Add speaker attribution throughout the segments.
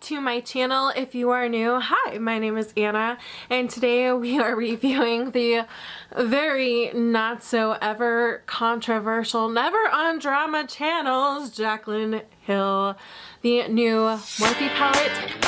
Speaker 1: to my channel. If you are new, hi, my name is Anna, and today we are reviewing the very not so ever controversial, never on drama channels, Jaclyn Hill, the new Morphe palette.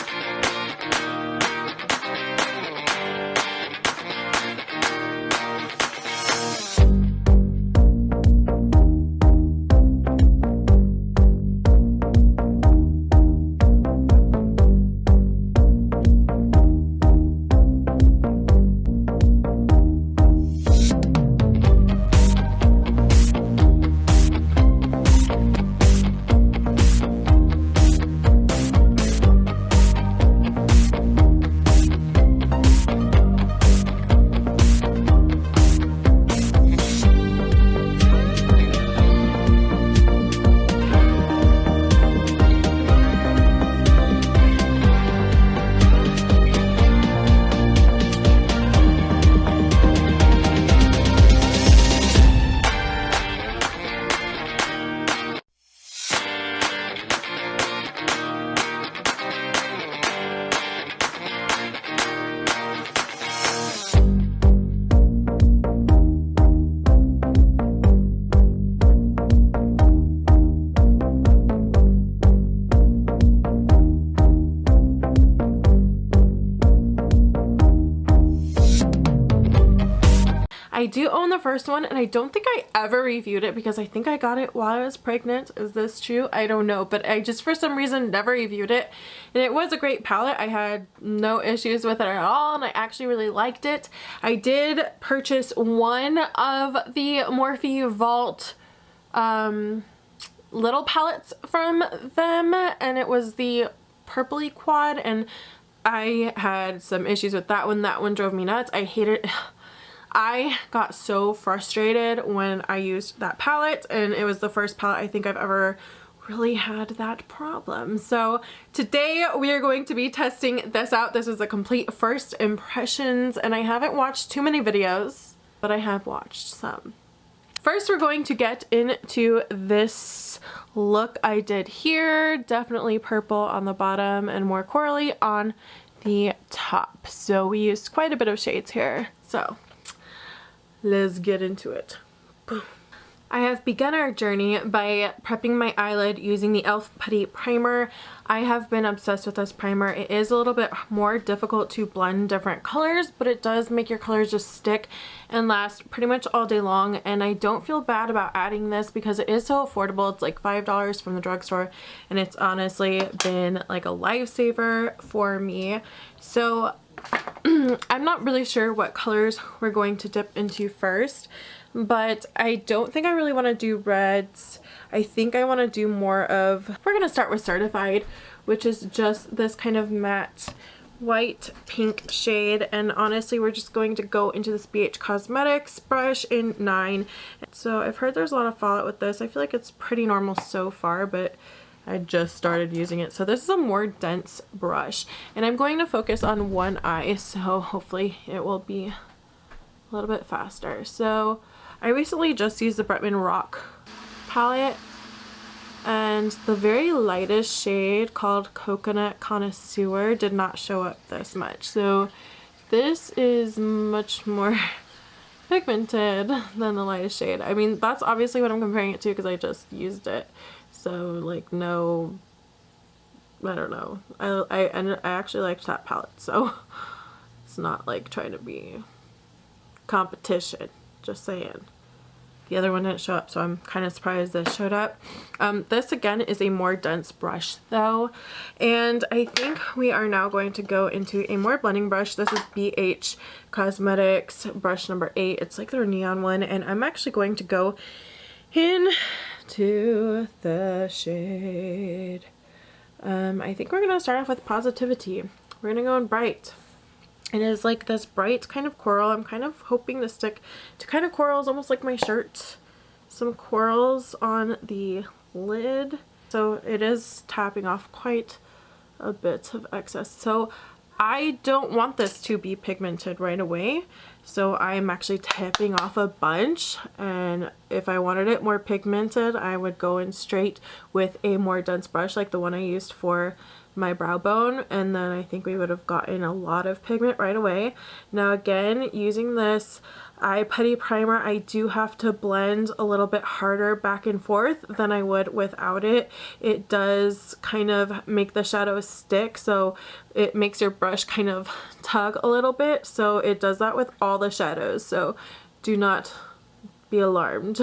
Speaker 1: I do own the first one, and I don't think I ever reviewed it because I think I got it while I was pregnant. Is this true? I don't know, but I just for some reason never reviewed it, and it was a great palette. I had no issues with it at all, and I actually really liked it. I did purchase one of the Morphe Vault little palettes from them, and it was the purpley quad, and I had some issues with that one. That one drove me nuts. I hated it. I got so frustrated when I used that palette, and it was the first palette I think I've ever really had that problem. So today we are going to be testing this out. This is a complete first impressions, and I haven't watched too many videos, but I have watched some. First, we're going to get into this look I did here. Definitely purple on the bottom and more corally on the top. So we used quite a bit of shades here. So let's get into it. Boom. I have begun our journey by prepping my eyelid using the e.l.f. Putty Primer. I have been obsessed with this primer. It is a little bit more difficult to blend different colors, but it does make your colors just stick and last pretty much all day long, and I don't feel bad about adding this because it is so affordable. It's like $5 from the drugstore, and it's honestly been like a lifesaver for me. So I'm not really sure what colors we're going to dip into first, but I don't think I really want to do reds. I think I want to do more of, we're going to start with Certified, which is just this kind of matte white pink shade, and honestly we're just going to go into this BH Cosmetics brush in 9. So I've heard there's a lot of fallout with this. I feel like it's pretty normal so far, but I just started using it. So this is a more dense brush, and I'm going to focus on one eye, so hopefully it will be a little bit faster. So I recently just used the Bretman Rock palette, and the very lightest shade called Coconut Connoisseur did not show up this much. So this is much more pigmented than the lightest shade. I mean, that's obviously what I'm comparing it to because I just used it. So like, no, I don't know. I actually liked that palette, so it's not like trying to be competition, just saying. The other one didn't show up, so I'm kind of surprised this showed up. This again is a more dense brush though, and I think we are now going to go into a more blending brush. This is BH Cosmetics brush number 8. It's like their neon one, and I'm actually going to go into the shade. I think we're gonna start off with Positivity. We're gonna go in Bright. It is like this bright kind of coral. I'm kind of hoping to stick to kind of corals, almost like my shirt. Some corals on the lid. So it is tapping off quite a bit of excess. So I don't want this to be pigmented right away, so I'm actually tapping off a bunch, and if I wanted it more pigmented, I would go in straight with a more dense brush like the one I used for my brow bone, and then I think we would have gotten a lot of pigment right away. Now again, using this eye putty primer, I do have to blend a little bit harder back and forth than I would without it. It does kind of make the shadows stick, so it makes your brush kind of tug a little bit, so it does that with all the shadows, so do not be alarmed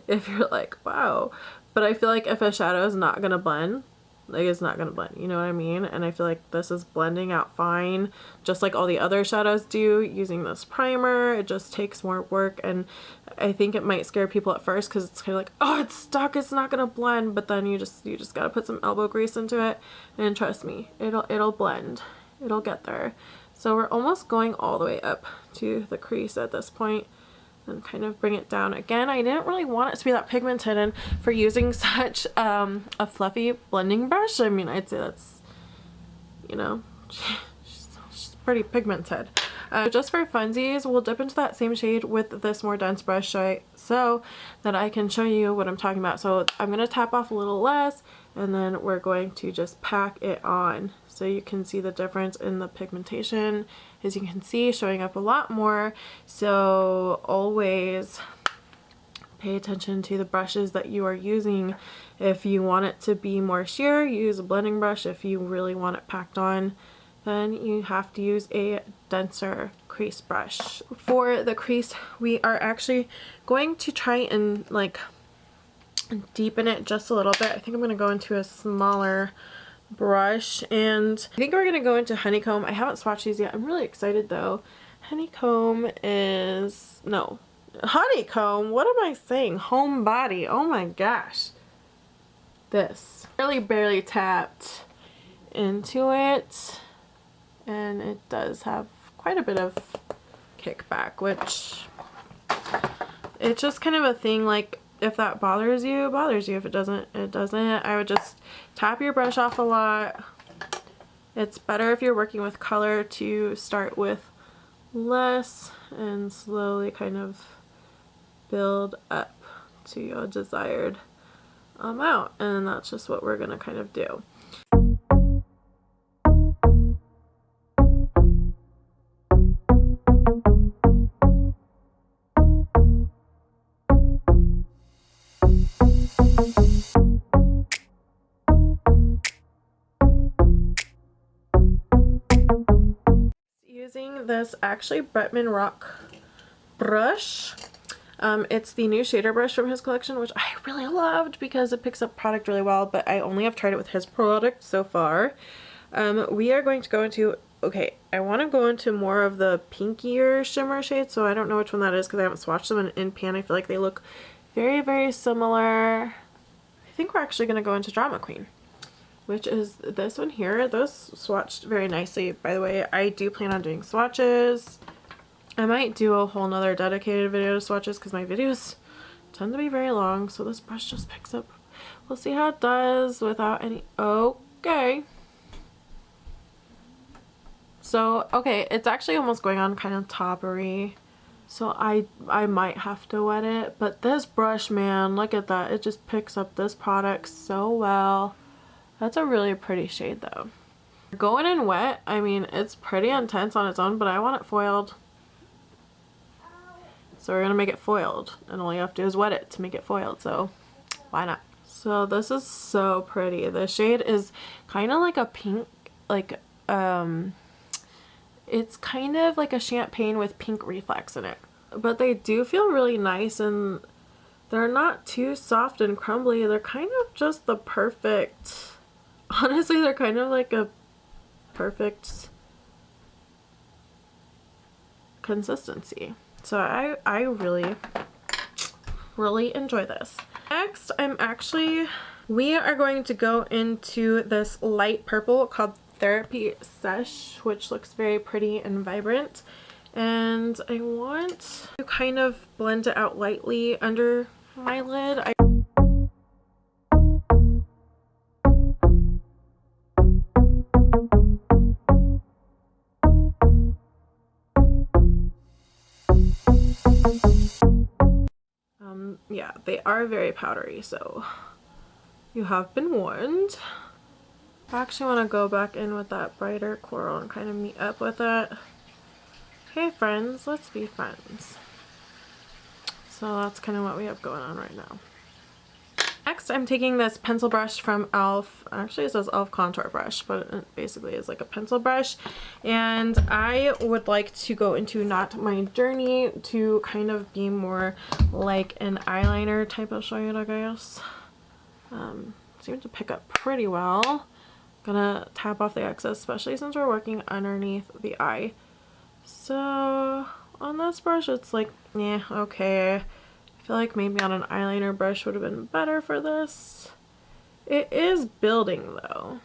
Speaker 1: if you're like, wow. But I feel like if a shadow is not gonna blend, like, it's not gonna blend, you know what I mean? And I feel like this is blending out fine, just like all the other shadows do. Using this primer, it just takes more work, and I think it might scare people at first because it's kind of like, oh, it's stuck, it's not gonna blend. But then you just gotta put some elbow grease into it, and trust me, it'll blend, it'll get there. So we're almost going all the way up to the crease at this point, and kind of bring it down. Again, I didn't really want it to be that pigmented, and for using such a fluffy blending brush, I mean, I'd say that's, you know, she's pretty pigmented. Just for funsies, we'll dip into that same shade with this more dense brush so that I can show you what I'm talking about. So I'm going to tap off a little less, and then we're going to just pack it on so you can see the difference in the pigmentation. As you can see, showing up a lot more. So always pay attention to the brushes that you are using. If you want it to be more sheer, use a blending brush. If you really want it packed on, then you have to use a denser crease brush. For the crease, we are actually going to try and like deepen it just a little bit. I think I'm going to go into a smaller brush, and I think we're going to go into honeycomb. I haven't swatched these yet. I'm really excited though. Honeycomb is, no, honeycomb, what am I saying? Homebody, oh my gosh. This. Really barely tapped into it, and it does have quite a bit of kickback, which it's just kind of a thing, like, if that bothers you, it bothers you. If it doesn't, it doesn't. I would just tap your brush off a lot. It's better if you're working with color to start with less and slowly kind of build up to your desired amount. And that's just what we're gonna kind of do. Using this actually Bretman Rock brush. It's the new shader brush from his collection, which I really loved because it picks up product really well, but I only have tried it with his product so far. We are going to go into, okay, I want to go into more of the pinkier shimmer shades, so I don't know which one that is because I haven't swatched them in pan. I feel like they look very, very similar. I think we're actually going to go into Drama Queen, which is this one here. Those swatched very nicely. By the way, I do plan on doing swatches. I might do a whole nother dedicated video to swatches because my videos tend to be very long, so this brush just picks up. We'll see how it does without any, okay. So, okay, it's actually almost going on kind of toppery, so I might have to wet it, but this brush, man, look at that. It just picks up this product so well. That's a really pretty shade though. Going in wet, I mean, it's pretty intense on its own, but I want it foiled. So we're gonna make it foiled, and all you have to do is wet it to make it foiled, so why not? So this is so pretty. The shade is kind of like a pink, like, it's kind of like a champagne with pink reflex in it. But they do feel really nice, and they're not too soft and crumbly. They're kind of just the perfect, honestly, they're kind of like a perfect consistency. So I really, really enjoy this. Next, we are going to go into this light purple called Therapy Sesh, which looks very pretty and vibrant. And I want to kind of blend it out lightly under my lid. Yeah, they are very powdery, so you have been warned. I actually want to go back in with that brighter coral and kind of meet up with it. Hey friends, let's be friends. So that's kind of what we have going on right now. Next, I'm taking this pencil brush from e.l.f. Actually, it says e.l.f. contour brush, but it basically is like a pencil brush. And I would like to go into Not My Journey to kind of be more like an eyeliner type of shade, I guess. Seems to pick up pretty well. Gonna tap off the excess, especially since we're working underneath the eye. So on this brush, it's like, yeah, okay. I feel like maybe on an eyeliner brush would have been better for this. It is building though.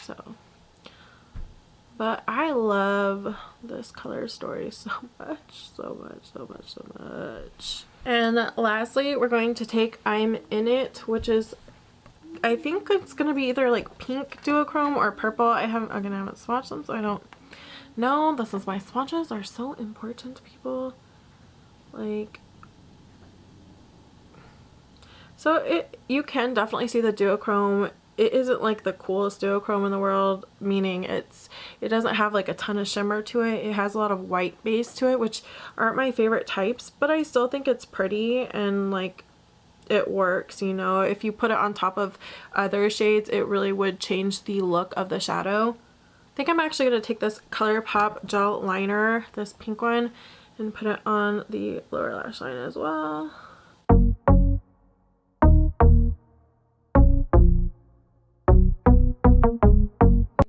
Speaker 1: So, but I love this color story so much, so much, so much, so much. And lastly, we're going to take I'm In It, which is, I think it's gonna be either like pink duochrome or purple. I haven't swatched them, so I don't know. This is why swatches are so important, people. Like, so you can definitely see the duochrome. It isn't like the coolest duochrome in the world, meaning it doesn't have like a ton of shimmer to it. It has a lot of white base to it, which aren't my favorite types, but I still think it's pretty and like it works, you know. If you put it on top of other shades, it really would change the look of the shadow. I think I'm actually going to take this ColourPop gel liner, this pink one, and put it on the lower lash line as well.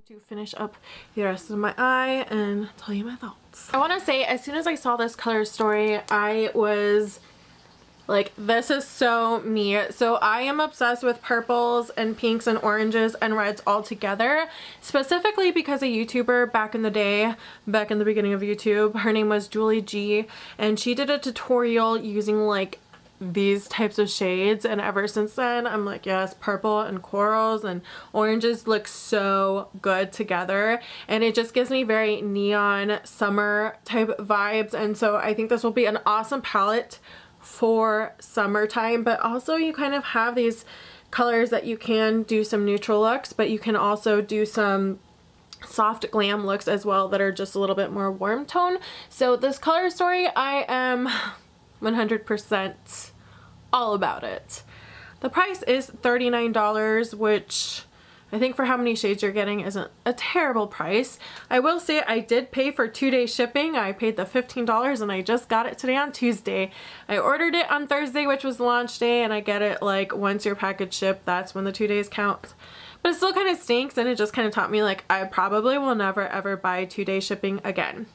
Speaker 1: To finish up the rest of my eye and tell you my thoughts. I want to say, as soon as I saw this color story, I was like, this is so me. So I am obsessed with purples and pinks and oranges and reds all together, specifically because a YouTuber back in the day, back in the beginning of YouTube, her name was Julie G, and she did a tutorial using like these types of shades, and ever since then I'm like, yes, purple and corals and oranges look so good together, and it just gives me very neon summer type vibes. And so I think this will be an awesome palette for summertime, but also you kind of have these colors that you can do some neutral looks, but you can also do some soft glam looks as well that are just a little bit more warm tone. So this color story, I am 100% all about it. The price is $39, which I think for how many shades you're getting isn't a terrible price. I will say I did pay for 2-day shipping. I paid the $15 and I just got it today on Tuesday. I ordered it on Thursday, which was launch day, and I get it like once your package shipped, that's when the 2 days count. But it still kind of stinks, and it just kind of taught me like I probably will never ever buy 2-day shipping again.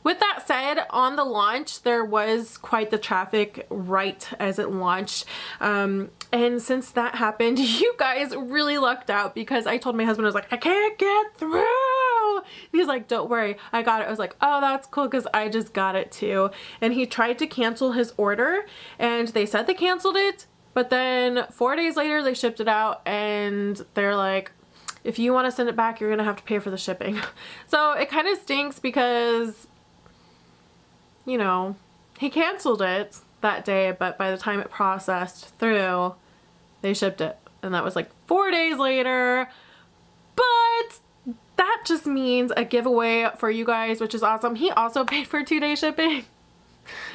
Speaker 1: With that said, on the launch there was quite the traffic right as it launched, and since that happened, you guys really lucked out, because I told my husband, I was like, I can't get through. And he's like, don't worry, I got it. I was like, oh, that's cool, because I just got it too. And he tried to cancel his order, and they said they canceled it, but then 4 days later they shipped it out, and they're like, if you want to send it back, you're gonna have to pay for the shipping. So it kind of stinks because, you know, he canceled it that day, but by the time it processed through, they shipped it, and that was like 4 days later. But that just means a giveaway for you guys, which is awesome. He also paid for 2-day shipping.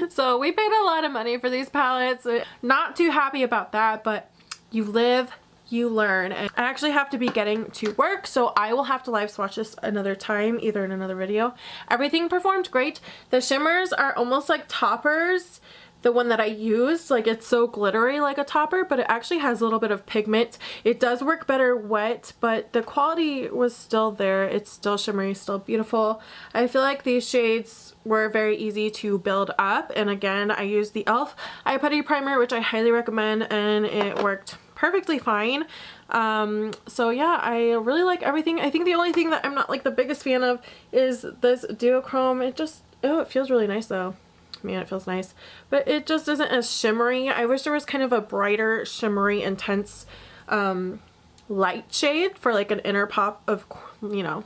Speaker 1: So we paid a lot of money for these palettes. Not too happy about that, but you live, you learn. And I actually have to be getting to work, so I will have to live swatch this another time, either in another video. Everything performed great. The shimmers are almost like toppers. The one that I used, like, it's so glittery like a topper, but it actually has a little bit of pigment. It does work better wet, but the quality was still there. It's still shimmery, still beautiful. I feel like these shades were very easy to build up, and again, I used the e.l.f. Eye Putty Primer, which I highly recommend, and it worked perfectly fine. So yeah, I really like everything. I think the only thing that I'm not like the biggest fan of is this duochrome. It just, oh, it feels really nice though. Man, it feels nice, but it just isn't as shimmery. I wish there was kind of a brighter, shimmery, intense light shade for like an inner pop of, you know,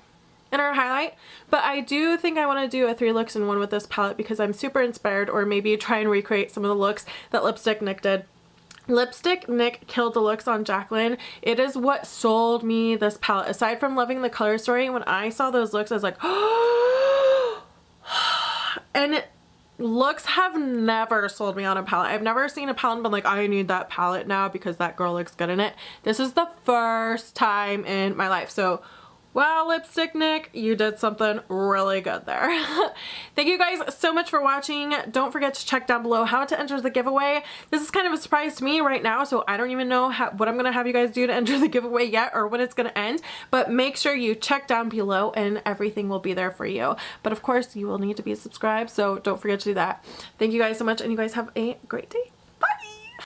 Speaker 1: inner highlight, but I do think I want to do a 3 looks in 1 with this palette because I'm super inspired, or maybe try and recreate some of the looks that Lipstick Nick did. Lipstick Nick killed the looks on Jaclyn. It is what sold me this palette. Aside from loving the color story, when I saw those looks, I was like, oh, and looks have never sold me on a palette. I've never seen a palette and been like, I need that palette now because that girl looks good in it. This is the first time in my life. So wow, Lipstick Nick, you did something really good there. Thank you guys so much for watching. Don't forget to check down below how to enter the giveaway. This is kind of a surprise to me right now, so I don't even know what I'm gonna have you guys do to enter the giveaway yet, or when it's gonna end, but make sure you check down below and everything will be there for you. But of course, you will need to be subscribed, so don't forget to do that. Thank you guys so much, and you guys have a great day.